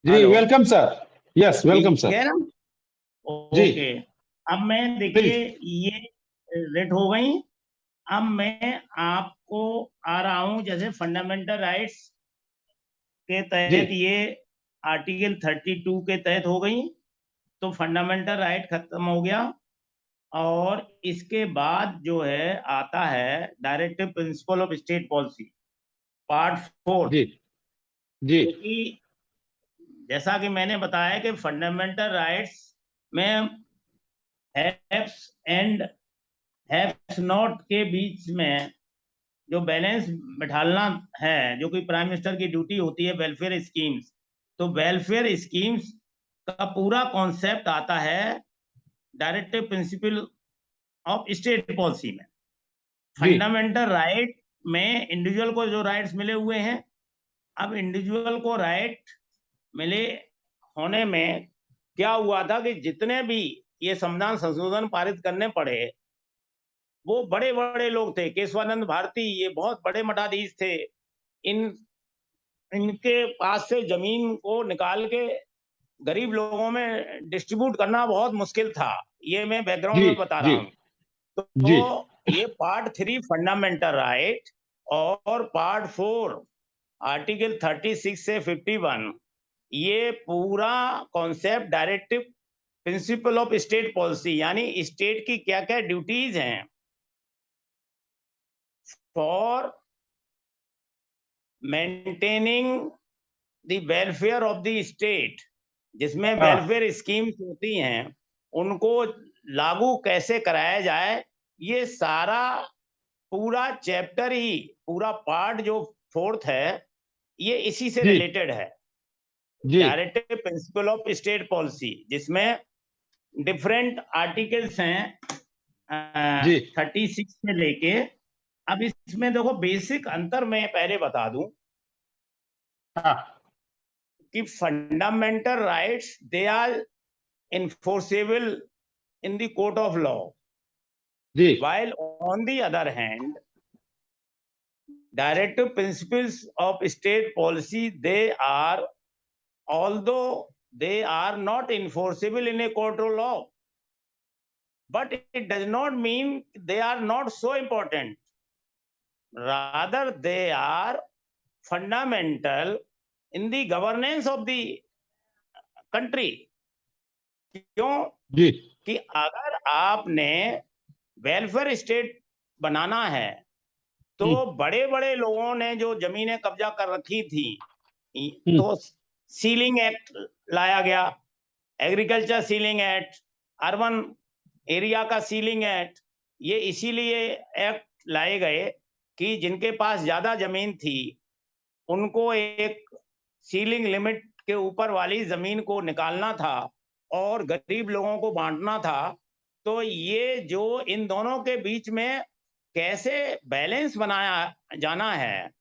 जी hello. Welcome sir. Yes welcome ठीक sir. है ना। जी ओके। अब मैं देखिए प्लीज। ये रेट हो गई। अब मैं आपको आ रहा हूं जैसे फंडामेंटल राइट्स के जी तहत ये आर्टिकल 32 के तहत हो गई। तो फंडामेंटल राइट खत्म हो गया। और इसके बाद जो है आता है directive principle of state policy part 4। जी जी क्योंकि जैसा कि मैंने बताया कि फंडामेंटल राइट्स में हैव्स एंड हैव्स नॉट के बीच में जो बैलेंस बिठालना है, जो कि प्राइम मिनिस्टर की ड्यूटी होती है वेलफेयर स्कीम्स। तो वेलफेयर स्कीम्स का पूरा कॉन्सेप्ट आता है directive principle of state policy में। जी फंडामेंटल राइट में इंडिविजुअल को जो राइट्स मिले हुए हैं, अब इंडिविजुअल को राइट मिले होने में क्या हुआ था कि जितने भी ये संविधान संशोधन पारित करने पड़े, वो बड़े बड़े लोग थे। केशवानंद भारती ये बहुत बड़े मठाधीश थे। इन इनके पास से जमीन को निकाल के गरीब लोगों में डिस्ट्रीब्यूट करना बहुत मुश्किल था। ये मैं बैकग्राउंड जी में बता रहा जी हूँ। जी तो ये पार्ट 3 फंडामेंटल राइट और पार्ट 4 आर्टिकल 36 से 51, ये पूरा concept directive principle of state policy, यानी स्टेट की क्या क्या ड्यूटीज हैं for maintaining the welfare of the state, जिसमें हाँ वेलफेयर स्कीम्स होती हैं, उनको लागू कैसे कराया जाए, ये सारा पूरा चैप्टर ही, पूरा पार्ट जो 4th है, ये इसी से जी रिलेटेड है। जी directive principle of state policy, जिसमें डिफरेंट आर्टिकल्स हैं जी 36 से लेके। अब इसमें देखो बेसिक अंतर मैं पहले बता दूं हाँ कि fundamental rights they are enforceable in the court of law, जी while on the other hand directive principles of state policy, they are, although they are not enforceable in a court of law, but it does not mean they are not so important. Rather they are fundamental in the governance of the country. क्यों? जी कि अगर आपने welfare state बनाना है, तो हम्म, बड़े बड़े लोगों ने जो जमीनें कब्जा कर रखी थी, हम्म, तो सीलिंग एक्ट लाया गया, agriculture ceiling act, urban area का सीलिंग एक्ट। ये इसीलिए एक्ट लाए गए कि जिनके पास ज्यादा जमीन थी, उनको एक सीलिंग लिमिट के ऊपर वाली जमीन को निकालना था और गरीब लोगों को बांटना था। तो ये जो इन दोनों के बीच में कैसे बैलेंस बनाया जाना है,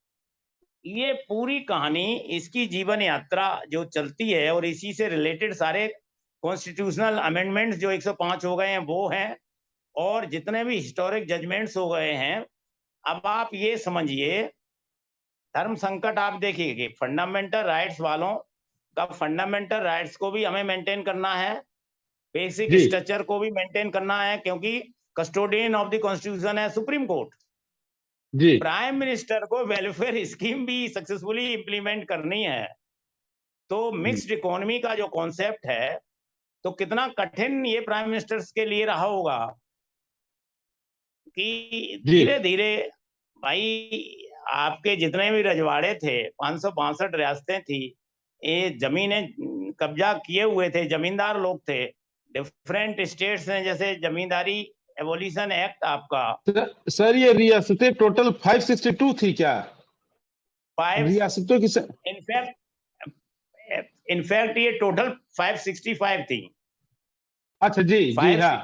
ये पूरी कहानी, इसकी जीवन यात्रा जो चलती है, और इसी से रिलेटेड सारे कॉन्स्टिट्यूशनल अमेंडमेंट्स जो 105 हो गए हैं वो हैं, और जितने भी हिस्टोरिक जजमेंट्स हो गए हैं। अब आप ये समझिए, धर्म संकट आप देखिए कि फंडामेंटल राइट्स वालों का, फंडामेंटल राइट्स को भी हमें मेंटेन करना है, बेसिक जी स्ट्रक्चर को भी मेंटेन करना है, क्योंकि कस्टोडियन ऑफ द कॉन्स्टिट्यूशन है सुप्रीम कोर्ट। जी प्राइम मिनिस्टर को वेलफेयर स्कीम भी सक्सेसफुली इंप्लीमेंट करनी है। तो मिक्स्ड इकोनॉमी का जो कॉन्सेप्ट है, तो कितना कठिन ये प्राइम मिनिस्टर्स के लिए रहा होगा कि जी धीरे धीरे, भाई आपके जितने भी रजवाड़े थे, 562 रियासतें थी, ये जमीनें कब्जा किए हुए थे, जमींदार लोग थे। डिफरेंट स्टेट्स हैं, जैसे जमींदारी एबोलिशन एक्ट आपका सर ये रियासतें टोटल 562 थी क्या? 5, रियासतों की इनफैक्ट इनफैक्ट ये टोटल 565 थी। अच्छा जी जी हाँ।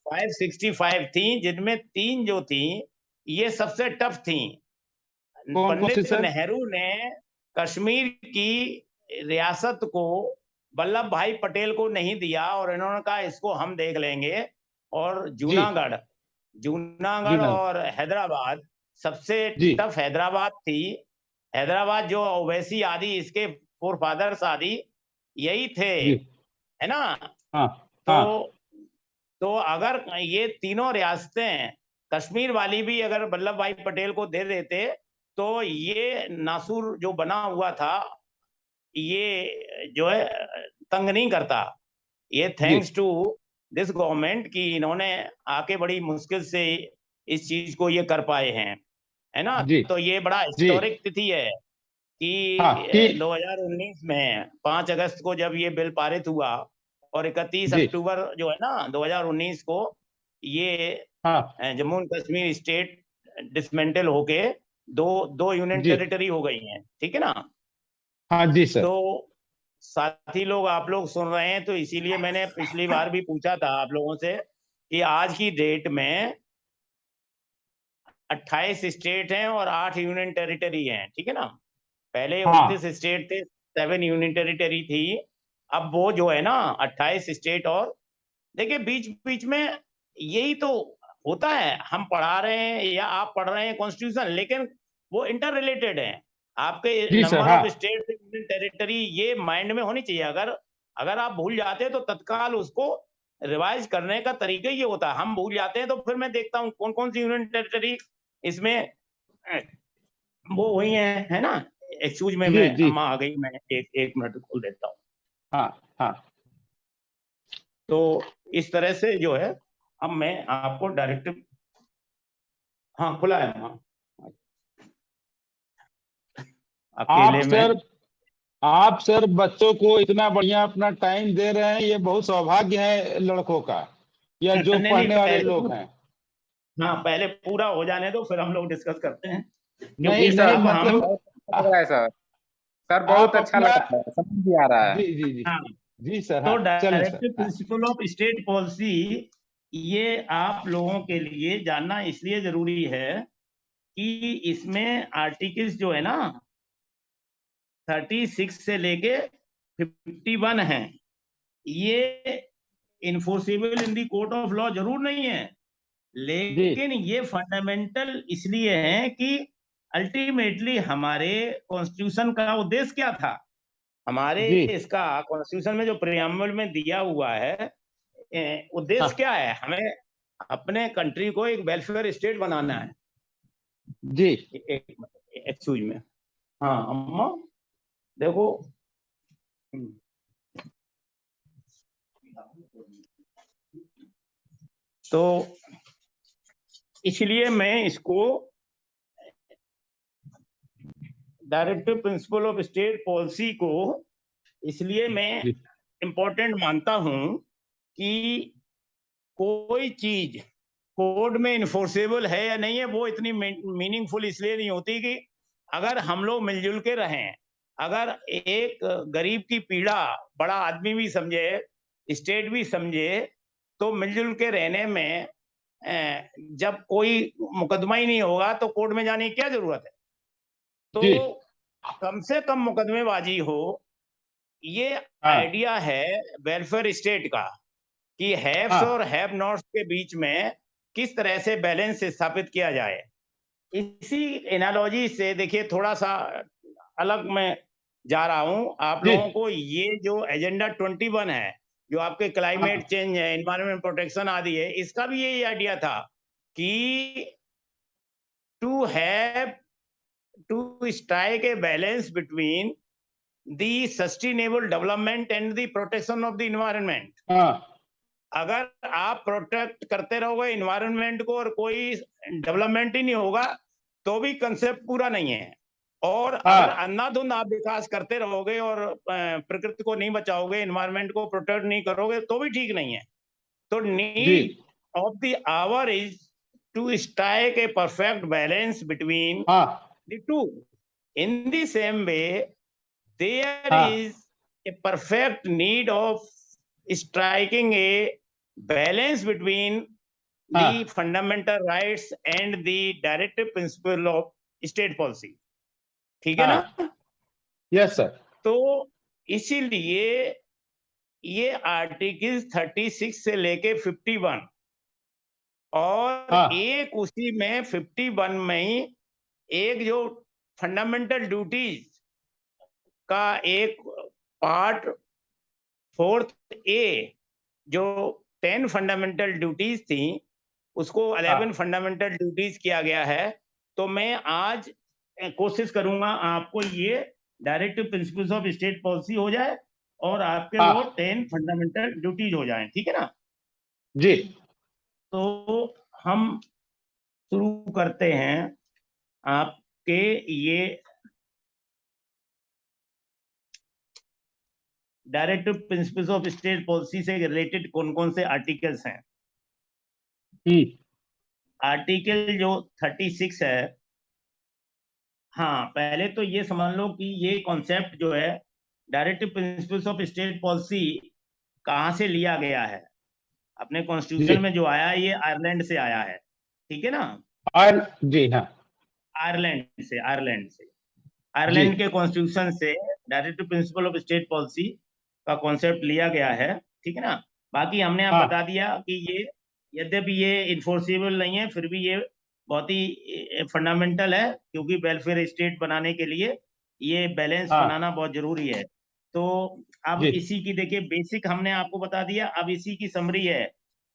565 थी, जिनमें 3 जो थी ये सबसे टफ थी। कौन कौन सी पंडित सर? नेहरू ने कश्मीर की रियासत को वल्लभ भाई पटेल को नहीं दिया, और इन्होंने कहा इसको हम देख लेंगे। और जी जूनागढ़ जी जूनागढ़ ना और हैदराबाद, सबसे जी टफ हैदराबाद थी। हैदराबाद जो ओवैसी आदि इसके फोर फादर्स आदि यही थे, जी है ना। हाँ तो हाँ अगर ये तीनों रियासतें कश्मीर वाली भी अगर वल्लभ भाई पटेल को दे देते तो ये नासूर जो बना हुआ था ये जो है तंग नहीं करता। ये जी थैंक्स टू दिस गवर्नमेंट कि इन्होंने आके बड़ी मुश्किल से इस चीज को ये कर पाए हैं, है ना। जी तो ये बड़ा जी हिस्टोरिक तिथि है हाँ कि कि 2019 में 5 अगस्त को जब ये बिल पारित हुआ और 31 जी अक्टूबर जो है ना 2019 को ये हाँ Jammu and Kashmir state dismantle होके दो दो यूनियन जी टेरिटरी हो गई हैं, ठीक है ना। हाँ जी सर। तो साथी लोग आप लोग सुन रहे हैं तो इसीलिए मैंने पिछली बार भी पूछा था आप लोगों से कि आज की डेट में 28 स्टेट हैं और 8 यूनियन टेरिटरी हैं, ठीक है ना। पहले हाँ 29 स्टेट थे, 7 यूनियन टेरिटरी थी। अब वो जो है ना 28 स्टेट और देखिए बीच बीच में यही तो होता है, हम पढ़ा रहे हैं या आप पढ़ रहे हैं कॉन्स्टिट्यूशन, लेकिन वो इंटर रिलेटेड है। आपके जी सर। नंबर हाँ ऑफ स्टेट यूनियन टेरिटरी ये माइंड में होनी चाहिए। अगर अगर आप भूल जाते हैं तो तत्काल उसको रिवाइज करने का तरीका ये होता है। हम भूल जाते हैं तो फिर मैं देखता हूँ कौन कौन सी यूनियन टेरिटरी इसमें वो हुई है ना। एक्सक्यूज में जी मैं जी अम्मा आ गई, मैं एक मिनट खोल देता हूँ। हाँ हाँ तो इस तरह से जो है अब मैं आपको डायरेक्टिव, हाँ खुला है अम्मा, आप अकेले सर में। आप सर बच्चों को इतना बढ़िया अपना टाइम दे रहे हैं, ये बहुत सौभाग्य है लड़कों का या जो नहीं नहीं पढ़ने वाले पहले लोग हैं। हाँ पहले पूरा हो जाने दो फिर हम लोग डिस्कस करते हैं, नहीं क्योंकि नहीं अब हम मतलब बहुत अच्छा लग रहा है सर। सर बहुत आप अच्छा अपना लग रहा है, समझ भी आ रहा है। जी जी जी हाँ जी सर। तो हाँ चलें सर। डायरेक्टिव हाँ प्रिंसिपल ऑफ स्टेट पॉलिसी ये आप लोगों के लिए जानना इसलिए जरूरी है कि इसमें आर्टिकल्स जो है ना 36 से लेके 51 है। ये enforceable in the court of law जरूर नहीं है, जी लेकिन ये फंडामेंटल इसलिए है कि अल्टीमेटली हमारे कॉन्स्टिट्यूशन का उद्देश्य क्या था। हमारे जी इसका कॉन्स्टिट्यूशन में जो प्रियम्बल में दिया हुआ है उद्देश्य हाँ क्या है, हमें अपने कंट्री को एक वेलफेयर स्टेट बनाना है। जी एक एक्सक्यूज में, हाँ अम्मा देखो, तो इसलिए मैं इसको directive principle of state policy को इसलिए मैं जी इंपॉर्टेंट मानता हूं कि कोई चीज कोड में इन्फोर्सेबल है या नहीं है वो इतनी मीनिंगफुल इसलिए नहीं होती कि अगर हम लोग मिलजुल के रहें, अगर एक गरीब की पीड़ा बड़ा आदमी भी समझे, स्टेट भी समझे, तो मिलजुल के रहने में जब कोई मुकदमा ही नहीं होगा तो कोर्ट में जाने की क्या जरूरत है। तो जी कम से कम मुकदमेबाजी हो, ये हाँ आइडिया है वेलफेयर स्टेट का कि हैव्स और हाँ हैव नॉट्स के बीच में किस तरह से बैलेंस स्थापित किया जाए। इसी एनालॉजी से देखिए थोड़ा सा अलग मैं जा रहा हूं आप जी लोगों को। ये जो एजेंडा 21 है जो आपके क्लाइमेट हाँ चेंज है, एनवायरमेंट प्रोटेक्शन आदि है, इसका भी यही आइडिया था कि to have to strike a balance between the sustainable development and the protection of the environment. हाँ अगर आप प्रोटेक्ट करते रहोगे इन्वायरमेंट को और कोई डेवलपमेंट ही नहीं होगा तो भी कंसेप्ट पूरा नहीं है। और अगर हाँ अंधाधुंध आप विकास करते रहोगे और प्रकृति को नहीं बचाओगे, इन्वायरमेंट को प्रोटेक्ट नहीं करोगे तो भी ठीक नहीं है। तो जी need of the hour is to strike a perfect balance between हाँ the two. In the same way there हाँ is a perfect need of striking a balance between the हाँ fundamental rights and the directive principle of state policy, ठीक है ना। हाँ yes sir. तो इसीलिए ये आर्टिकल 36 से लेके 51 और हाँ एक उसी में 51 में ही एक जो फंडामेंटल ड्यूटीज का एक पार्ट 4th ए जो 10 फंडामेंटल ड्यूटीज थी उसको 11 फंडामेंटल ड्यूटीज किया गया है। तो मैं आज कोशिश करूंगा आपको ये directive principles of state policy हो जाए और आपके वो 10 फंडामेंटल ड्यूटीज हो जाएं, ठीक है ना जी। तो हम शुरू करते हैं आपके ये directive principles of state policy से रिलेटेड कौन कौन से आर्टिकल्स हैं। आर्टिकल जो 36 है, हाँ पहले तो ये समझ लो कि ये कॉन्सेप्ट जो है directive principles of state policy कहाँ से लिया गया है। अपने कॉन्स्टिट्यूशन में जो आया ये आयरलैंड से आया है, ठीक है ना। जी हाँ, आयरलैंड के कॉन्स्टिट्यूशन से directive principle of state policy का कॉन्सेप्ट लिया गया है, ठीक है ना। बाकी हमने आप बता दिया कि ये यद्यपि ये इन्फोर्सेबल नहीं है फिर भी ये बहुत ही फंडामेंटल है, क्योंकि वेलफेयर स्टेट बनाने के लिए ये बैलेंस बनाना बहुत जरूरी है। तो अब इसी की देखिए बेसिक हमने आपको बता दिया, अब इसी की समरी है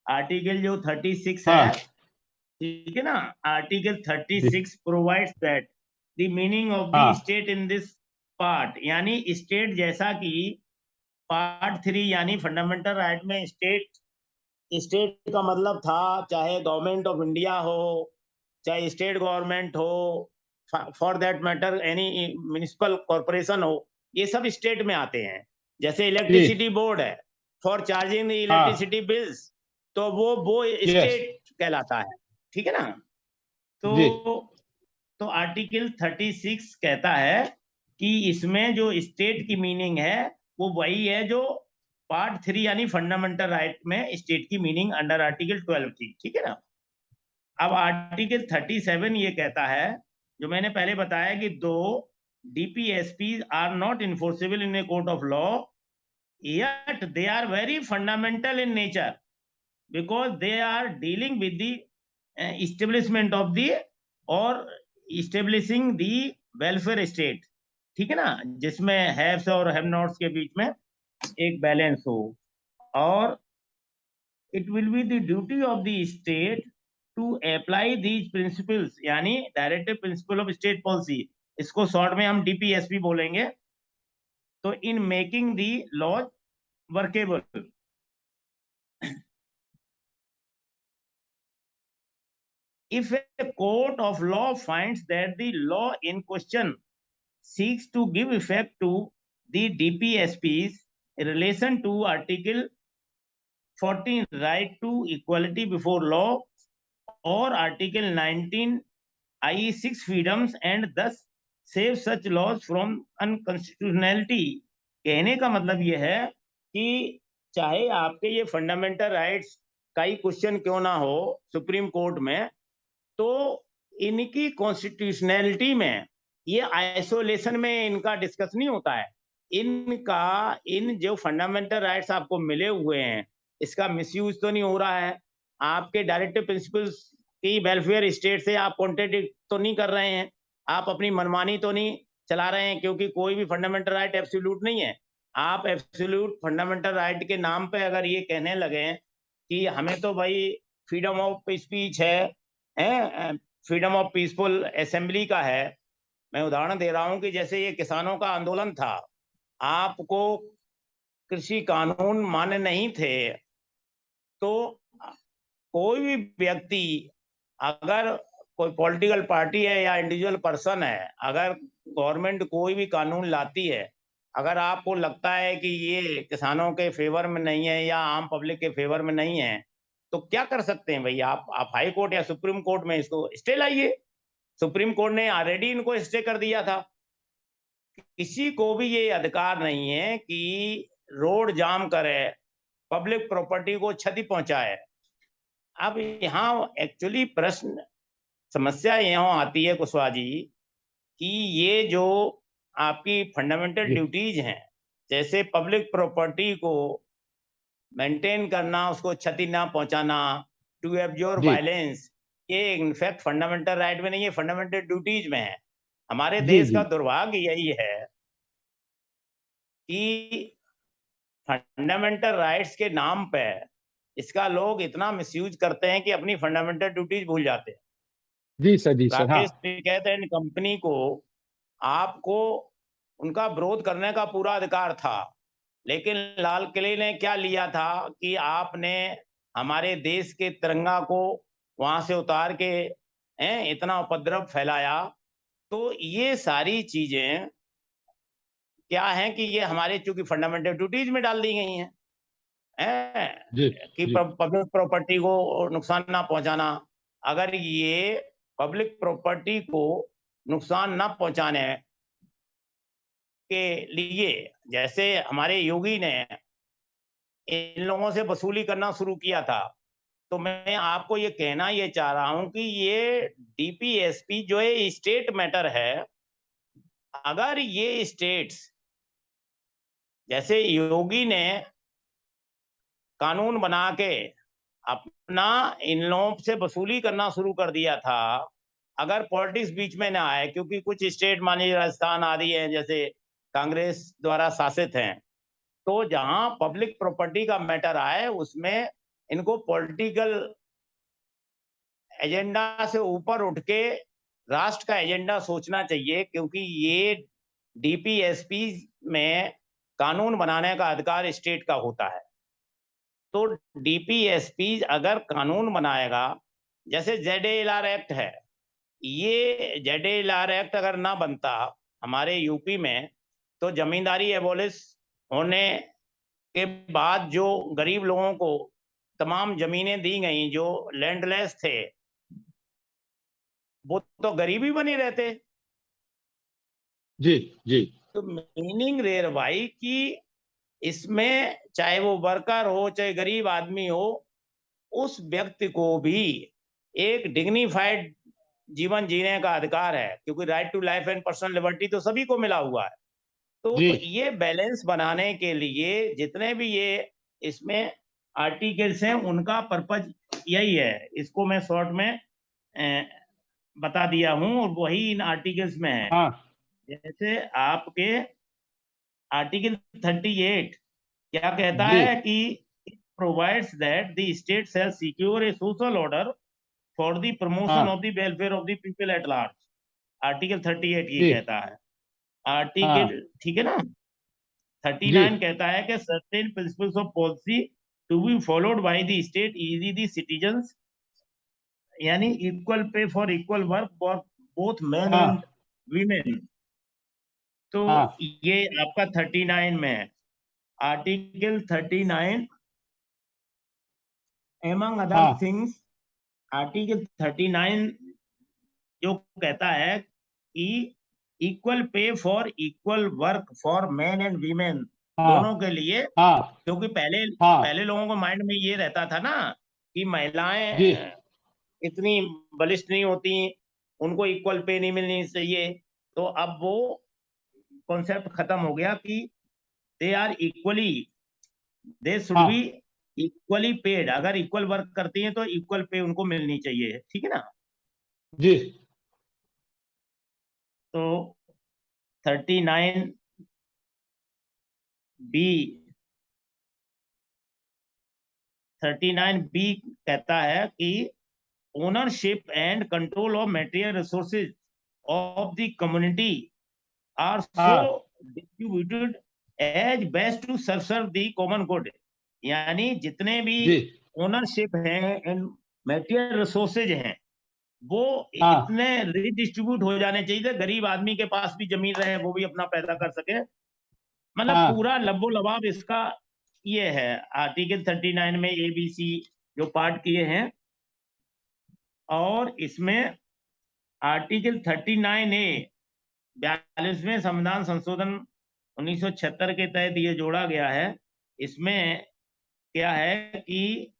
आर्टिकल जो 36 है, ठीक है ना। Article 36 provides that the meaning of the state in this part, यानी स्टेट जैसा कि पार्ट 3 यानी फंडामेंटल राइट में स्टेट का मतलब था चाहे गवर्नमेंट ऑफ इंडिया हो चाहे स्टेट गवर्नमेंट हो, for that matter any municipal corporation हो, ये सब स्टेट में आते हैं। जैसे इलेक्ट्रिसिटी बोर्ड है for charging the electricity bills, तो वो स्टेट कहलाता है, ठीक है ना। तो आर्टिकल 36 कहता है कि इसमें जो स्टेट की मीनिंग है वो वही है जो पार्ट 3 यानी फंडामेंटल राइट में स्टेट की मीनिंग अंडर आर्टिकल 12 थी, ठीक है ना। अब आर्टिकल 37 ये कहता है जो मैंने पहले बताया कि though DPSP are not enforceable in a court of law, yet they are very fundamental in nature because they are dealing with the establishment of the or establishing the welfare state, ठीक है ना, जिसमें haves और have nots के बीच में एक balance हो। और it will be the duty of the state to apply these principles, यानी directive principle of state policy, इसको शॉर्ट में हम DPSP बोलेंगे। तो in making the laws workable, if a court of law finds that the law in question seeks to give effect to the DPSPs in relation to Article 14 right to equality before law or Article 19 IE 6 freedoms and thus save such laws from unconstitutionality, कहने का मतलब यह है कि चाहे आपके ये fundamental rights का ही क्वेश्चन क्यों ना हो सुप्रीम कोर्ट में, तो इनकी कॉन्स्टिट्यूशनैलिटी में ये आइसोलेशन में इनका डिस्कस नहीं होता है। इन जो फंडामेंटल राइट्स आपको मिले हुए हैं इसका मिसयूज तो नहीं हो रहा है, आपके डायरेक्टिव प्रिंसिपल्स की वेलफेयर स्टेट से आप कॉन्ट्रडिक्ट तो नहीं कर रहे हैं, आप अपनी मनमानी तो नहीं चला रहे हैं, क्योंकि कोई भी फंडामेंटल राइट एब्सोल्यूट नहीं है। आप एब्सोल्यूट फंडामेंटल राइट के नाम पे अगर ये कहने लगे कि हमें तो भाई फ्रीडम ऑफ स्पीच है, फ्रीडम ऑफ पीसफुल असेंबली का है। मैं उदाहरण दे रहा हूं कि जैसे ये किसानों का आंदोलन था, आपको कृषि कानून मान्य नहीं थे, तो कोई भी व्यक्ति अगर कोई पॉलिटिकल पार्टी है या इंडिविजुअल पर्सन है, अगर गवर्नमेंट कोई भी कानून लाती है, अगर आपको लगता है कि ये किसानों के फेवर में नहीं है या आम पब्लिक के फेवर में नहीं है, तो क्या कर सकते हैं भाई, आप हाई कोर्ट या सुप्रीम कोर्ट में इसको स्टे लाइए। सुप्रीम कोर्ट ने ऑलरेडी इनको स्टे कर दिया था। किसी को भी ये अधिकार नहीं है कि रोड जाम करे, पब्लिक प्रॉपर्टी को क्षति पहुंचाए। अब यहाँ एक्चुअली प्रश्न समस्या यहाँ आती है कुशवाहा जी कि ये जो आपकी फंडामेंटल ड्यूटीज हैं, जैसे पब्लिक प्रॉपर्टी को मेंटेन करना, उसको क्षति ना पहुंचाना, टू एब्जॉर्ब वायलेंस, ये इनफैक्ट फंडामेंटल राइट में नहीं है, फंडामेंटल ड्यूटीज में है। हमारे देश का दुर्भाग्य यही है कि फंडामेंटल राइट्स के नाम पे इसका लोग इतना मिसयूज करते हैं कि अपनी फंडामेंटल ड्यूटीज भूल जाते हैं। जी सर, जी सर, हाँ। राकेश टिकैत एंड कंपनी को आपको उनका विरोध करने का पूरा अधिकार था, लेकिन लाल किले ने क्या लिया था कि आपने हमारे देश के तिरंगा को वहां से उतार के इतना उपद्रव फैलाया। तो ये सारी चीजें क्या है कि ये हमारे चूंकि फंडामेंटल ड्यूटीज में डाल दी गई हैं, जी कि जी पब्लिक प्रॉपर्टी को नुकसान ना पहुंचाना। अगर ये पब्लिक प्रॉपर्टी को नुकसान ना पहुंचाने के लिए, जैसे हमारे योगी ने इन लोगों से वसूली करना शुरू किया था, तो मैं आपको ये कहना ये चाह रहा हूं कि ये डीपीएसपी जो है स्टेट मैटर है। अगर ये स्टेट्स, जैसे योगी ने कानून बना के अपना इन लोगों से वसूली करना शुरू कर दिया था, अगर पॉलिटिक्स बीच में ना आए, क्योंकि कुछ स्टेट मानिए राजस्थान आदि हैं जैसे कांग्रेस द्वारा शासित हैं, तो जहां पब्लिक प्रॉपर्टी का मैटर आए उसमें इनको पॉलिटिकल एजेंडा से ऊपर उठ के राष्ट्र का एजेंडा सोचना चाहिए, क्योंकि ये डीपीएसपी में कानून बनाने का अधिकार स्टेट का होता है। तो डीपीएसपी अगर कानून बनाएगा, जैसे जेडएलआर एक्ट है, ये जेडएलआर एक्ट अगर ना बनता हमारे यूपी में, तो जमींदारी एबॉलिश होने के बाद जो गरीब लोगों को तमाम जमीनें दी गई जो लैंडलेस थे, वो तो गरीब ही बने रहते। जी जी तो मीनिंग रेयर भाई कि इसमें चाहे वो वर्कर हो चाहे गरीब आदमी हो, उस व्यक्ति को भी एक डिग्निफाइड जीवन जीने का अधिकार है, क्योंकि right to life and personal liberty तो सभी को मिला हुआ है। तो जी ये बैलेंस बनाने के लिए जितने भी ये इसमें आर्टिकल्स हैं उनका पर्पज यही है। इसको मैं शॉर्ट में बता दिया हूं और वही इन आर्टिकल्स में है। हाँ जैसे आपके आर्टिकल 38 क्या कहता जी है कि provides that the state shall secure a social order for the promotion हाँ of the welfare of the people at large. Article 38 ये जी कहता है। आर्टिकल हाँ ठीक है ना। जी 39 कहता है कि certain principles of policy to be followed by the state is the citizens, यानी equal pay for equal work for both man हाँ एंड वीमेन। तो हाँ ये आपका 39 में है। आर्टिकल 39 एमंग अदर हाँ थिंग्स, आर्टिकल 39 जो कहता है कि equal pay for equal work for man and women, दोनों हाँ के लिए। हाँ क्योंकि पहले हाँ पहले लोगों को माइंड में ये रहता था ना कि महिलाएं जी इतनी बलिष्ठ नहीं होती, उनको इक्वल पे नहीं मिलनी चाहिए। तो अब वो कॉन्सेप्ट खत्म हो गया कि they are equally, they should be हाँ इक्वली पेड। अगर इक्वल वर्क करती हैं तो इक्वल पे उनको मिलनी चाहिए, ठीक है ना। जी तो 39 बी 39 बी कहता है कि ownership and control of material resources of the community are so हाँ distributed as best to serve the common good. यानी जितने भी जी ओनरशिप हैं एंड मटेरियल रिसोर्सेज हैं, वो हाँ इतने रिडिस्ट्रीब्यूट हो जाने चाहिए थे, गरीब आदमी के पास भी जमीन रहे वो भी अपना पैदा कर सके। मतलब हाँ पूरा लबो लबाब इसका ये है। आर्टिकल 39 में एबीसी जो पार्ट किए हैं, और इसमें आर्टिकल 39A 42वें संविधान संशोधन 1976 के तहत ये जोड़ा गया है। इसमें क्या है कि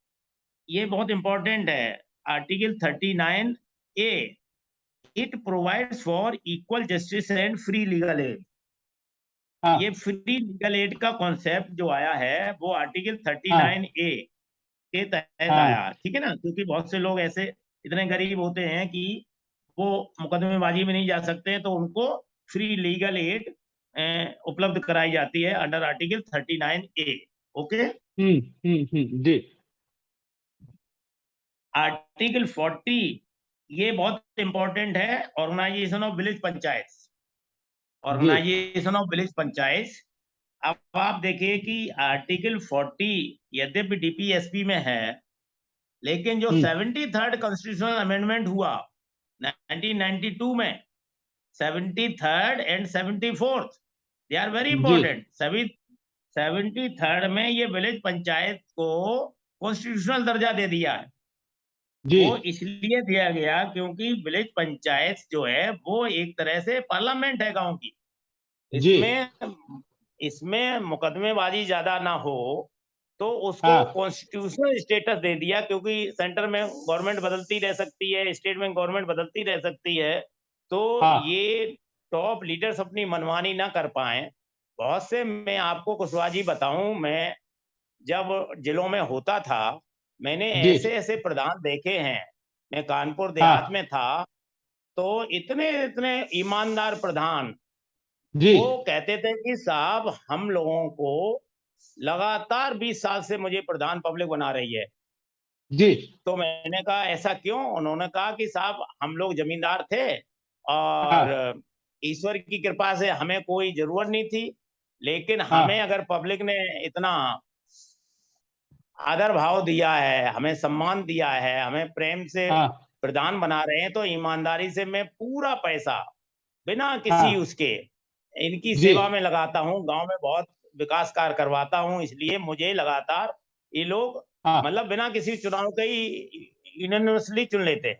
ये बहुत इंपॉर्टेंट है। Article 39A it provides for equal justice and free legal aid. हाँ ये फ्री लीगल एड का कॉन्सेप्ट जो आया है वो आर्टिकल हाँ 39A के तहत हाँ आया, ठीक है ना। क्योंकि बहुत से लोग ऐसे इतने गरीब होते हैं कि वो मुकदमेबाजी में नहीं जा सकते, तो उनको फ्री लीगल एड उपलब्ध कराई जाती है अंडर आर्टिकल 39A। ओके। जी आर्टिकल 40 ये बहुत इंपॉर्टेंट है, ऑर्गेनाइजेशन ऑफ विलेज पंचायत। जी ऑर्गेनाइजेशन ऑफ विलेज पंचायत। अब आप देखिए कि आर्टिकल 40 यद्यपि डीपीएसपी में है, लेकिन जो 73rd कॉन्स्टिट्यूशनल अमेंडमेंट हुआ 1992 में, 73rd and 74th, they are very जी इंपॉर्टेंट। 73rd में ये विलेज पंचायत को कॉन्स्टिट्यूशनल दर्जा दे दिया है। जी वो इसलिए दिया गया क्योंकि विलेज पंचायत जो है वो एक तरह से पार्लियामेंट है गांव की। जी इसमें मुकदमेबाजी ज्यादा ना हो, तो उसको हाँ कॉन्स्टिट्यूशनल स्टेटस दे दिया, क्योंकि सेंटर में गवर्नमेंट बदलती रह सकती है, स्टेट में गवर्नमेंट बदलती रह सकती है, तो हाँ ये टॉप लीडर्स अपनी मनमानी ना कर पाए। बहुत से, मैं आपको कुशवाहा जी बताऊं, मैं जब जिलों में होता था, मैंने जी ऐसे ऐसे प्रधान देखे हैं। मैं कानपुर देहात हाँ में था, तो इतने इतने ईमानदार प्रधान, जी वो कहते थे कि साहब हम लोगों को लगातार 20 साल से मुझे प्रधान पब्लिक बना रही है। जी तो मैंने कहा ऐसा क्यों? उन्होंने कहा कि साहब हम लोग जमींदार थे हाँ और ईश्वर की कृपा से हमें कोई जरूरत नहीं थी, लेकिन हमें हाँ अगर पब्लिक ने इतना आदर भाव दिया है, हमें सम्मान दिया है, हमें प्रेम से हाँ प्रधान बना रहे हैं, तो ईमानदारी से मैं पूरा पैसा बिना किसी हाँ उसके इनकी जी सेवा में लगाता हूँ। गांव में बहुत विकास कार्य करवाता हूँ, इसलिए मुझे लगातार ये लोग हाँ मतलब बिना किसी चुनाव के ही यूनिवर्सली चुन लेते हैं।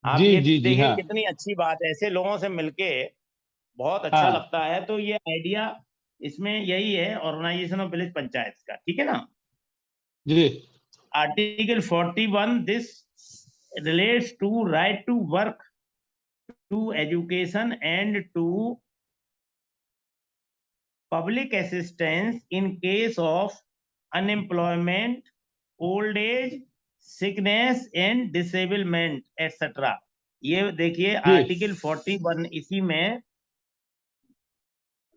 आप जी ये जी जी देखिए हाँ कितनी अच्छी बात है, ऐसे लोगों से मिलके बहुत अच्छा हाँ लगता है। तो ये आइडिया इसमें यही है ऑर्गेनाइजेशन ऑफ विलेज पंचायत का, ठीक है ना। जी Article 41, this relates to right to work, to education, and to public assistance in case of unemployment, old age, sickness and disablement, etc. ये देखिए जी आर्टिकल 41 इसी में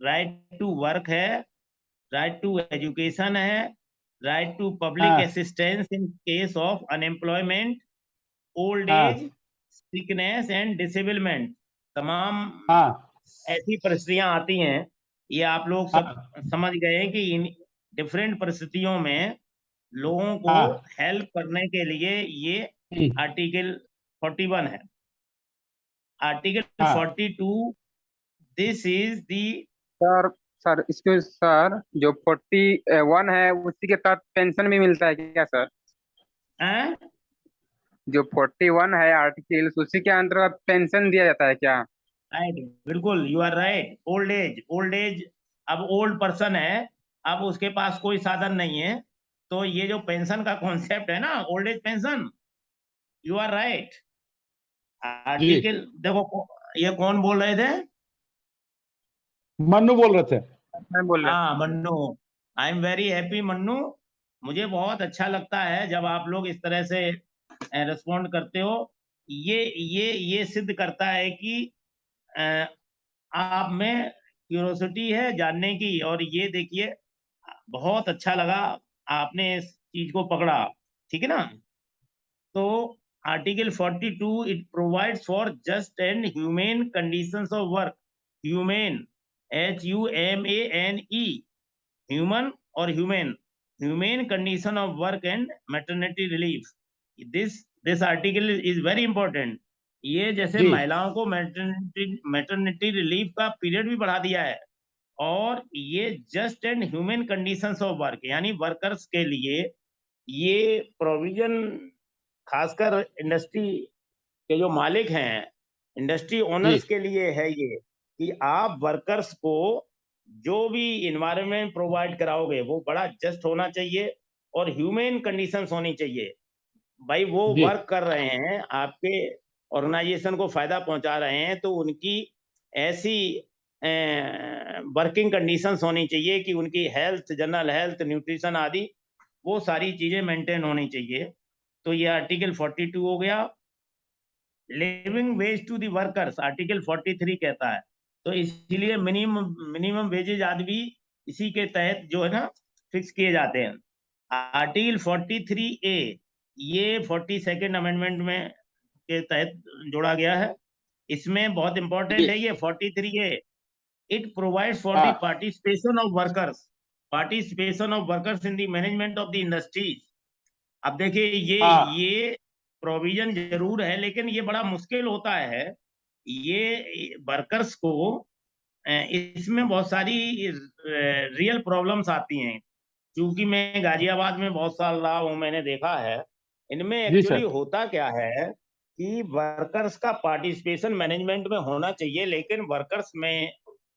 राइट टू वर्क है, राइट टू एजुकेशन है, राइट टू पब्लिक हाँ assistance in case of unemployment, old age, हाँ sickness and disablement, तमाम हाँ ऐसी परिस्थितियां आती हैं। ये आप लोग सब हाँ समझ गए कि इन डिफरेंट परिस्थितियों में लोगों को हाँ हेल्प करने के लिए ये आर्टिकल 41 है। आर्टिकल हाँ 42, this is the sir sir excuse sir, जो 41 है उसी के तहत पेंशन भी मिलता है क्या सर? जो 41 है आर्टिकल, उसी के अंतर्गत पेंशन दिया जाता है क्या? राइट, बिल्कुल you are right. Old age, old age, अब ओल्ड पर्सन है, अब उसके पास कोई साधन नहीं है, तो ये जो पेंशन का कॉन्सेप्ट है ना, old age pension, you are right. जी आर्टिकल देखो, ये कौन बोल रहे थे? मन्नू बोल रहे थे मैं बोल रहा हाँ Mannu, I am very happy Mannu. मुझे बहुत अच्छा लगता है जब आप लोग इस तरह से रिस्पॉन्ड करते हो। ये सिद्ध करता है कि अ, आप में क्यूरोसिटी है जानने की, और ये देखिए बहुत अच्छा लगा आपने इस चीज को पकड़ा, ठीक है ना। तो article 42 it provides for just and humane conditions of work. Humane, HUMANE, human और humane, humane condition of work and maternity relief. This article is very important. ये जैसे जी महिलाओं को मैटरनिटी रिलीफ का पीरियड भी बढ़ा दिया है, और ये just and human conditions of work यानी वर्कर्स के लिए ये प्रोविजन, खासकर इंडस्ट्री के जो मालिक हैं, इंडस्ट्री जी ओनर्स के लिए है ये, कि आप वर्कर्स को जो भी इन्वायरमेंट प्रोवाइड कराओगे वो बड़ा जस्ट होना चाहिए और ह्यूमन कंडीशंस होनी चाहिए। भाई वो जी वर्क कर रहे हैं, आपके ऑर्गेनाइजेशन को फायदा पहुंचा रहे हैं, तो उनकी ऐसी वर्किंग कंडीशंस होनी चाहिए कि उनकी हेल्थ, जनरल हेल्थ, न्यूट्रिशन आदि वो सारी चीजें मेंटेन होनी चाहिए। तो ये आर्टिकल 42 हो गया। Living wage to the workers article 43 कहता है, तो इसीलिए मिनिमम वेजेज आदि भी इसी के तहत जो है ना फिक्स किए जाते हैं। आर्टिकल 43A ये 42nd अमेंडमेंट में के तहत जोड़ा गया है। इसमें बहुत इंपॉर्टेंट है ये 43A। It provides for the हाँ participation of workers in the management of the industries. अब देखिए हाँ ये प्रोविजन जरूर है, लेकिन ये बड़ा मुश्किल होता है। ये वर्कर्स को इसमें बहुत सारी रियल प्रॉब्लम्स आती हैं। क्योंकि मैं गाजियाबाद में बहुत साल रहा हूँ, मैंने देखा है इनमें जी एक्चुअली सर। होता क्या है कि वर्कर्स का पार्टिसिपेशन मैनेजमेंट में होना चाहिए, लेकिन वर्कर्स में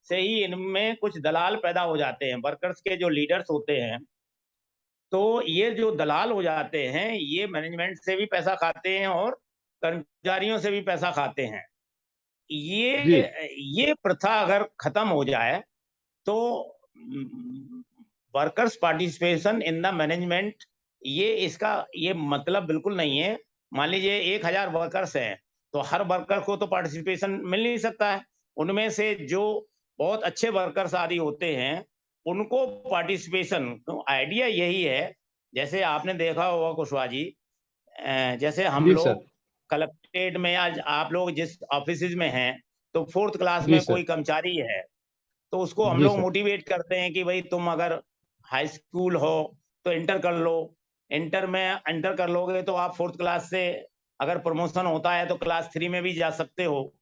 से ही इनमें कुछ दलाल पैदा हो जाते हैं। वर्कर्स के जो लीडर्स होते हैं, तो ये जो दलाल हो जाते हैं, ये मैनेजमेंट से भी पैसा खाते हैं और कर्मचारियों से भी पैसा खाते हैं। जी ये प्रथा अगर खत्म हो जाए तो workers participation in the management, ये मतलब बिल्कुल नहीं है। मान लीजिए 1000 वर्कर्स हैं, तो हर वर्कर को तो पार्टिसिपेशन मिल नहीं सकता है। उनमें से जो बहुत अच्छे वर्कर्स आदि होते हैं उनको पार्टिसिपेशन, तो आइडिया यही है। जैसे आपने देखा होगा कुशवाहा जी, जैसे हम जी सर। लोग कलेक्ट्रेट में, आज आप लोग जिस ऑफिस में हैं, तो 4th क्लास जी में सर। कोई कर्मचारी है, तो उसको हम जी लोग सर। मोटिवेट करते हैं कि भाई तुम अगर हाई स्कूल हो तो इंटर कर लो। इंटर कर लोगे तो आप 4th क्लास से अगर प्रमोशन होता है तो क्लास 3 में भी जा सकते हो,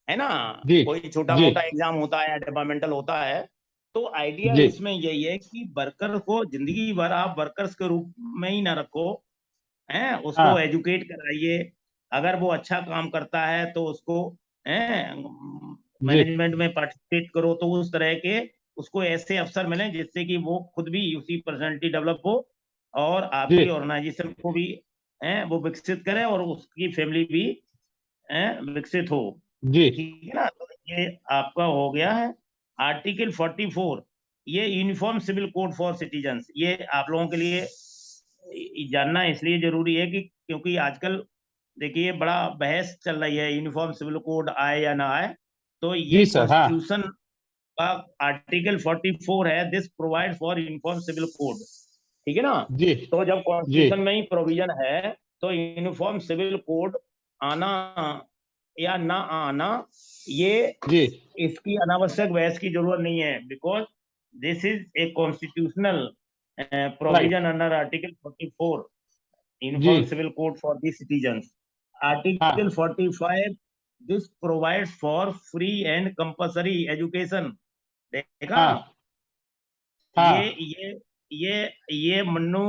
है ना। जी कोई छोटा जी मोटा एग्जाम होता है, डिपार्टमेंटल होता है। तो आइडिया जी इसमें यही है कि वर्कर को जिंदगी भर आप वर्कर्स के रूप में ही ना रखो, हैं, उसको हाँ एजुकेट कराइए। अगर वो अच्छा काम करता है तो उसको जी मैनेजमेंट में पार्टिसिपेट करो, तो उस तरह के उसको ऐसे अवसर मिले जिससे कि वो खुद भी उसी पर्सनैलिटी डेवलप हो और जी आपकी ऑर्गेनाइजेशन को भी वो विकसित करे और उसकी फैमिली भी विकसित हो। जी ठीक है ना। तो ये आपका हो गया है आर्टिकल 44। ये uniform civil code for citizens, ये आप लोगों के लिए जानना इसलिए जरूरी है कि क्योंकि आजकल देखिए बड़ा बहस चल रही है, यूनिफॉर्म सिविल कोड आए या ना आए। तो ये जी सर। हाँ कॉन्स्टिट्यूशन का आर्टिकल 44 है, this provide for uniform civil code. ठीक है ना। जी तो जब जी कॉन्स्टिट्यूशन में ही प्रोविजन है, तो यूनिफॉर्म सिविल कोड आना या ना आना, ये जी इसकी अनावश्यक बहस की जरूरत नहीं है, because this is a constitutional right. provision under Article 44, जी Uniform Civil Code for the Citizens. Article हाँ 45, this provides for free and compulsory education. देखा। हाँ ये हाँ ये ये मन्नू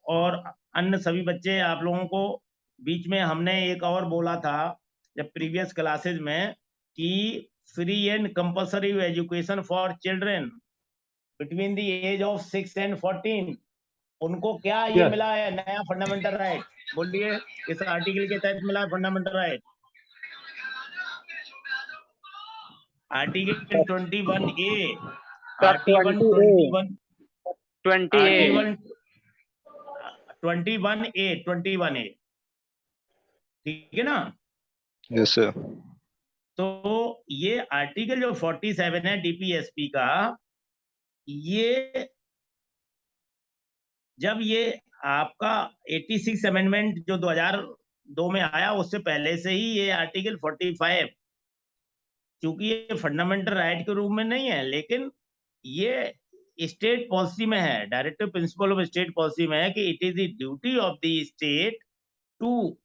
और अन्य सभी बच्चे आप लोगों को बीच में हमने एक और बोला था जब प्रीवियस क्लासेस में कि free and compulsory education for children between the age of 6 and 14, उनको क्या ये यस। मिला है नया फंडामेंटल राइट। बोलिए, इस आर्टिकल के तहत मिला fundamental right. Article 21A, sir article 20A 21, 20A article 21A, ठीक है ना। Yes sir. तो ये आर्टिकल जो 47 है डीपीएसपी का, ये जब ये आपका 86 अमेंडमेंट जो 2002 में आया, उससे पहले से ही ये आर्टिकल 45, क्योंकि ये फंडामेंटल राइट के रूप में नहीं है, लेकिन ये स्टेट पॉलिसी में है, directive principle of state policy में है कि it is the duty of the state to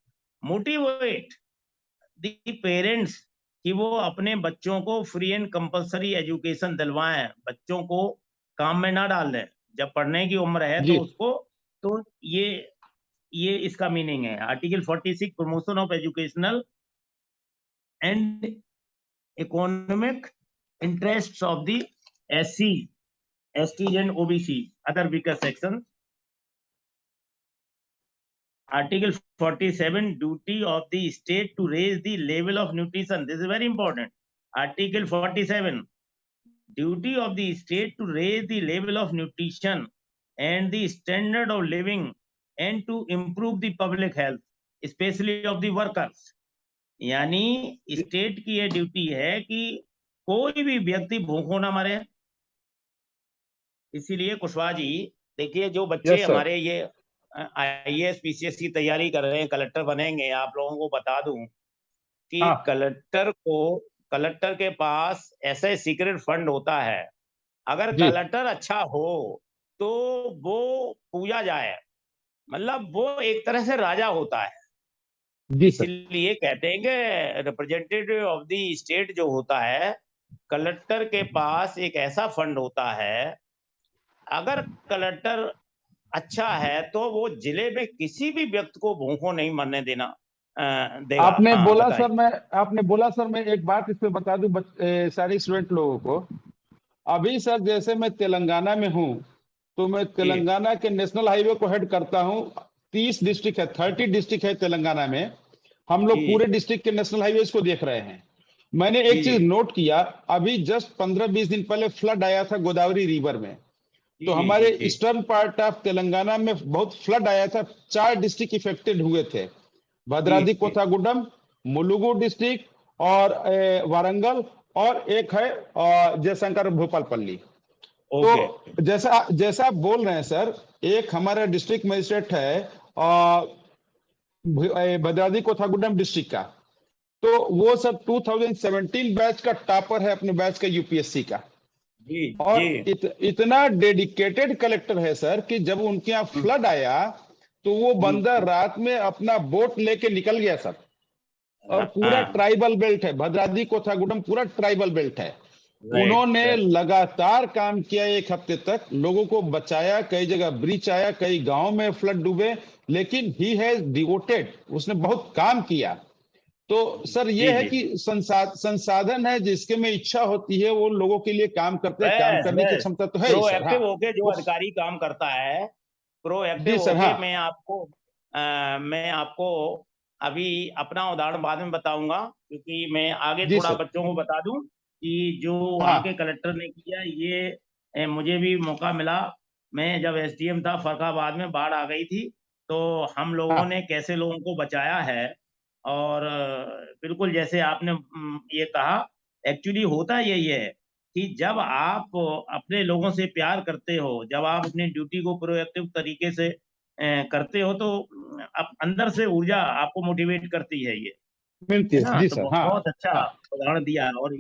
motivate the parents कि वो अपने बच्चों को फ्री एंड कंपलसरी एजुकेशन दिलवाएं, बच्चों को काम में ना डाल दें। जब पढ़ने की उम्र है जी तो उसको, तो ये इसका मीनिंग है। Article 46, promotion of educational and economic interests of the SC, STs and OBC, other weaker sections. Article 47, duty of the state to raise the level of nutrition. This is very important. Article 47, duty of the state to raise the level of nutrition and the standard of living and to improve the public health, especially of the workers. यानी state की ये duty है कि कोई भी व्यक्ति भूखों ना मरे। इसीलिए कुशवाहा जी देखिए जो बच्चे यस सर। हमारे ये IAS PCS की तैयारी कर रहे हैं, कलेक्टर बनेंगे, आप लोगों को बता दूं कि हाँ कलेक्टर के पास ऐसे सीक्रेट फंड होता है। अगर जी कलेक्टर अच्छा हो तो वो पूजा जाए, मतलब वो एक तरह से राजा होता है। जी सर। इसलिए कहते हैं कि रिप्रेजेंटेटिव ऑफ द स्टेट जो होता है, कलेक्टर के पास एक ऐसा फंड होता है, अगर कलेक्टर अच्छा है तो वो जिले में किसी भी व्यक्ति को भूखों नहीं मरने देगा। आपने हाँ बोला बताइए। सर, मैं एक बात इसमें बता दूं सारे स्टूडेंट लोगों को। अभी सर जैसे मैं तेलंगाना में हूँ, तो मैं जी तेलंगाना के नेशनल हाईवे को हेड करता हूँ। 30 डिस्ट्रिक्ट है, 30 डिस्ट्रिक्ट है तेलंगाना में। हम लोग पूरे जी डिस्ट्रिक्ट के नेशनल हाईवे को देख रहे हैं। मैंने जी एक चीज नोट किया, अभी जस्ट 15-20 दिन पहले फ्लड आया था गोदावरी रिवर में। जी तो जी हमारे जी जी ईस्टर्न पार्ट ऑफ तेलंगाना में बहुत फ्लड आया था। 4 डिस्ट्रिक्ट इफेक्टेड हुए थे, जी भद्राद्री जी। कोथागुडम, मुलुगु डिस्ट्रिक्ट और वारंगल, और एक है जयशंकर भोपालपल्ली। तो ओके। जैसा जैसा आप बोल रहे हैं सर, एक हमारा डिस्ट्रिक्ट मजिस्ट्रेट है भद्राद्री कोथागुडम डिस्ट्रिक्ट का। तो वो सर 2017 बैच का टॉपर है अपने बैच का यूपीएससी का। जी और जी। इतना डेडिकेटेड कलेक्टर है सर कि जब उनके यहाँ फ्लड आया तो वो बंदा रात में अपना बोट लेके निकल गया सर। और पूरा हाँ ट्राइबल बेल्ट है, भद्राद्री कोथागुडम पूरा ट्राइबल बेल्ट है। राइट उन्होंने राइट। लगातार काम किया, एक हफ्ते तक लोगों को बचाया, कई जगह ब्रीच आया, कई गांव में फ्लड डूबे, लेकिन ही हैज डिवोटेड, उसने बहुत काम किया। तो सर जी ये है जी। कि संसाधन है, जिसके में इच्छा होती है वो लोगों के लिए काम करते हैं, काम बस करने की बस क्षमता तो है ही सर। हाँ प्रोएक्टिव होके जो उस अधिकारी काम करता है, प्रोएक्टिव जी सर। होके हाँ मैं आपको अभी अपना उदाहरण बाद में बताऊंगा, क्योंकि मैं आगे जी थोड़ा सर। बच्चों को बता दूं कि जो वहाँ के हाँ कलेक्टर ने किया ये मुझे भी मौका मिला। मैं जब SDM था फर्रुखाबाद में, बाढ़ आ गई थी, तो हम लोगों हाँ ने कैसे लोगों को बचाया है। और बिल्कुल जैसे आपने ये कहा, एक्चुअली होता यही है कि जब आप अपने लोगों से प्यार करते हो, जब आप अपनी ड्यूटी को प्रोएक्टिव तरीके से करते हो, तो आप अंदर से ऊर्जा आपको मोटिवेट करती है ये, मिलती है है ना। जी तो सर। हाँ बहुत अच्छा हाँ उदाहरण दिया। और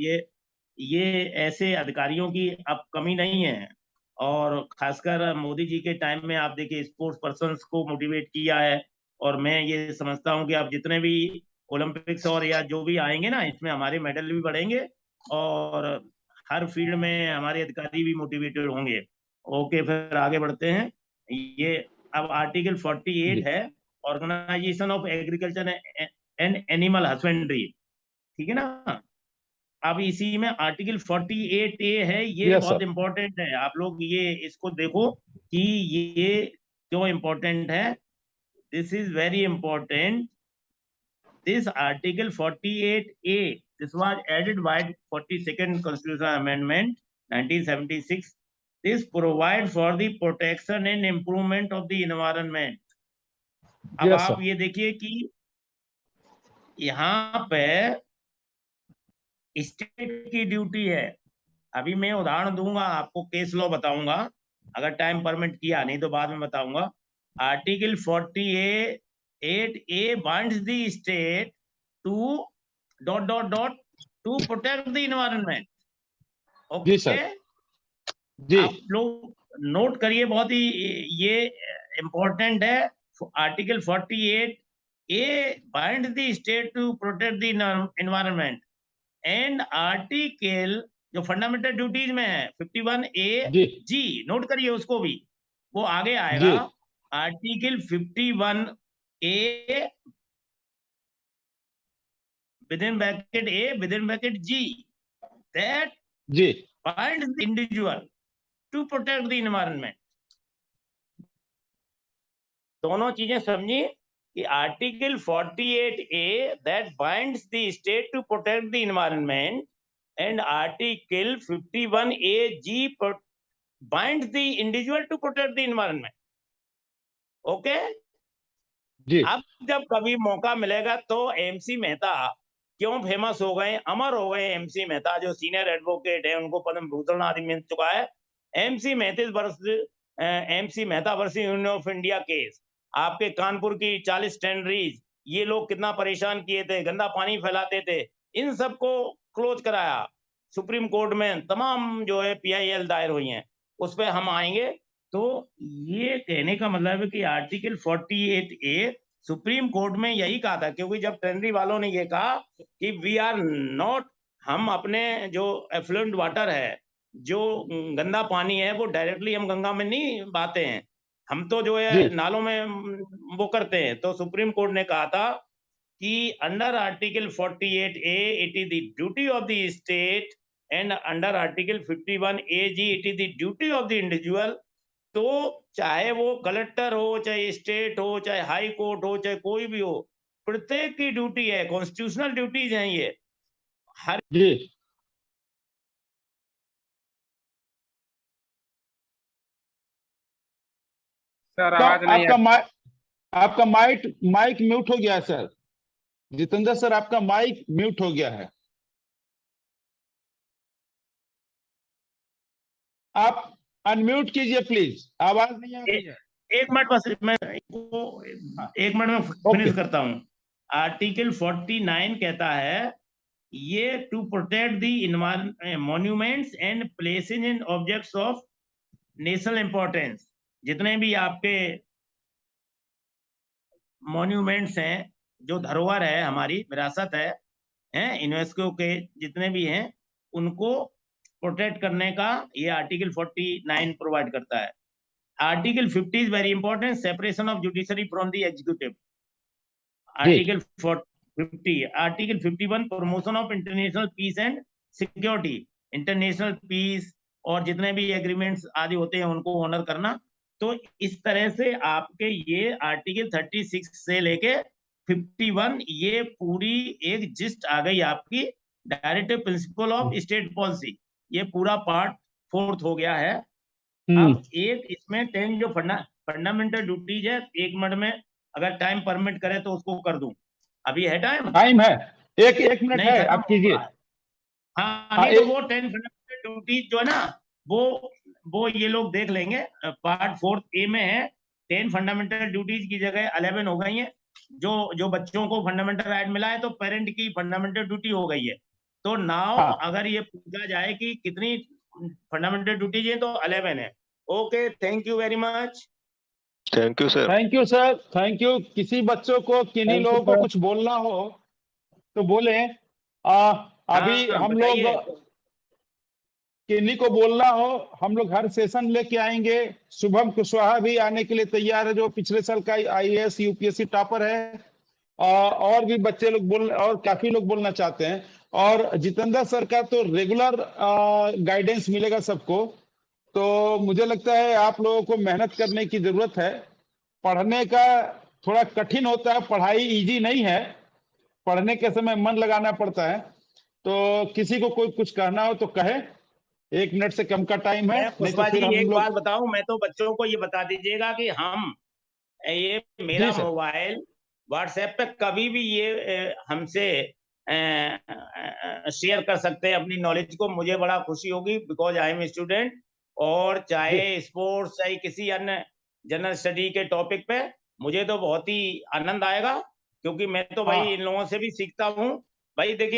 ये ऐसे अधिकारियों की अब कमी नहीं है। और खासकर मोदी जी के टाइम में आप देखिए स्पोर्ट्स पर्सन्स को मोटिवेट किया है। और मैं ये समझता हूँ कि आप जितने भी ओलंपिक्स और या जो भी आएंगे ना, इसमें हमारे मेडल भी बढ़ेंगे और हर फील्ड में हमारे अधिकारी भी मोटिवेटेड होंगे। ओके, फिर आगे बढ़ते हैं। ये अब आर्टिकल 48 जी। है, organization of agriculture and animal husbandry, ठीक है ना। अब इसी में आर्टिकल 48A है, ये यस बहुत सर। इंपॉर्टेंट है। आप लोग ये इसको देखो कि ये क्यों इंपॉर्टेंट है। This is very important. This Article 48A, this was added by 42nd Constitutional Amendment 1976. This provide for the protection and improvement of the environment. अब यस आप सर। ये देखिए कि यहाँ पे स्टेट की ड्यूटी है। अभी मैं उदाहरण दूंगा आपको, केस लॉ बताऊंगा, अगर टाइम परमिट किया, नहीं तो बाद में बताऊंगा। Article 48A binds the state to dot dot dot to protect the environment. जी ओके, सर। जी आप लोग नोट करिए, बहुत ही ये इंपॉर्टेंट है। Article 48A binds the state to protect the environment. And article जो फंडामेंटल ड्यूटीज में है 51A जी जी, नोट करिए उसको भी, वो आगे जी आएगा। Article 51A within bracket A within bracket G that जी binds the individual to protect the environment। दोनों चीजें समझिए कि article 48A that binds the state to protect the environment and article 51AG binds the individual to protect the environment। Okay. जी अब जब कभी मौका मिलेगा तो MC मेहता क्यों फेमस हो गए, अमर हो गए। MC मेहता जो सीनियर एडवोकेट है, उनको पद्म भूषण आदि मिल चुका है। MC मेहता वर्ष MC Mehta versus union of India case, आपके कानपुर की 40 टैनरीज, ये लोग कितना परेशान किए थे, गंदा पानी फैलाते थे, इन सबको क्लोज कराया सुप्रीम कोर्ट में। तमाम जो है PIL दायर हुई हैं, उस पर हम आएंगे। तो ये कहने का मतलब है कि आर्टिकल 48A सुप्रीम कोर्ट में यही कहा था, क्योंकि जब टेनरी वालों ने ये कहा कि वी आर नॉट, हम अपने जो एफ्लुएंट वाटर है, जो गंदा पानी है, वो डायरेक्टली हम गंगा में नहीं बहाते हैं, हम तो जो है जी नालों में वो करते हैं। तो सुप्रीम कोर्ट ने कहा था कि under article 48A it is the duty of the state, and under article 51AG it is the duty of the individual. तो चाहे वो कलेक्टर हो, चाहे स्टेट हो, चाहे हाई कोर्ट हो, चाहे कोई भी हो, प्रत्येक की ड्यूटी है, कॉन्स्टिट्यूशनल ड्यूटीज हैं ये। हर जी सर तो आवाज नहीं आ आपका माइक माइक म्यूट हो गया है सर। जितेंद्र सर, आपका माइक म्यूट हो गया है। आप अनम्यूट कीजिए प्लीज, आवाज नहीं आ रही है। एक मिनट बस, मैं एक मिनट में ओके फिनिश करता हूं। आर्टिकल 49 कहता है ये to protect the monuments and places in objects of national importance. जितने भी आपके मॉन्यूमेंट्स हैं, जो धरोहर है, हमारी विरासत है, यूनेस्को के जितने भी हैं, उनको प्रोटेक्ट करने का ये आर्टिकल 49 प्रोवाइड करता है। Article 50 is very important, separation of judiciary from the executive. जी article 50, article 51 promotion of international peace and security, international peace और जितने भी एग्रीमेंट्स आदि होते हैं उनको ऑनर करना। तो इस तरह से आपके ये आर्टिकल 36 से लेके 51, ये पूरी एक जिस्ट आ गई आपकी directive principle of state policy, ये पूरा पार्ट 4 हो गया है। अब एक इसमें 10 जो फंडामेंटल ड्यूटीज है, 1 मिनट में अगर टाइम परमिट करे तो उसको कर दूं। अभी है टाइम? टाइम है, एक मिनट नहीं, है, खत्म आप कीजिए। होगा। हाँ, हाँ नहीं तो वो 10 फंडामेंटल ड्यूटीज जो है ना, वो ये लोग देख लेंगे। पार्ट 4A में है 10 फंडामेंटल ड्यूटीज की जगह 11 हो गई है। जो बच्चों को फंडामेंटल राइट मिला है, तो पेरेंट की फंडामेंटल ड्यूटी हो गई है। तो नाउ हाँ अगर ये पूछा जाए कि कितनी फंडामेंटल ड्यूटीज है, तो 11 है। Okay, thank you very much. Thank you sir. Thank you sir, thank you. किसी बच्चों को, किन्हीं Thank you, लोगों को sir. कुछ बोलना हो तो बोले। अभी हाँ, हम लोग बताइए। किन्हीं को बोलना हो, हम लोग हर सेशन लेके आएंगे। शुभम कुशवाहा भी आने के लिए तैयार है, जो पिछले साल का IAS UPSC टॉपर है। और भी बच्चे लोग और काफी लोग बोलना चाहते हैं। और जितेंद्र सर का तो रेगुलर गाइडेंस मिलेगा सबको। तो मुझे लगता है आप लोगों को मेहनत करने की जरूरत है। पढ़ने का थोड़ा कठिन होता है, पढ़ाई इजी नहीं है, पढ़ने के समय मन लगाना पड़ता है। तो किसी को कोई कुछ कहना हो तो कहे, 1 मिनट से कम का टाइम है, मैं नहीं तो पुष्पा जी फिर हम एक बात लोग। बताऊं, मैं तो बच्चों को ये बता दीजिएगा कि हम ये मेरा जी सर। मोबाइल व्हाट्सएप पे कभी भी ये हमसे शेयर कर सकते हैं अपनी नॉलेज को। मुझे बड़ा खुशी होगी, बिकॉज आई एम स्टूडेंट। और चाहे स्पोर्ट्स, चाहे किसी अन्य जनरल स्टडी के टॉपिक पे, मुझे तो बहुत ही आनंद आएगा, क्योंकि मैं तो भाई हाँ। इन लोगों से भी सीखता हूँ। भाई देखिए,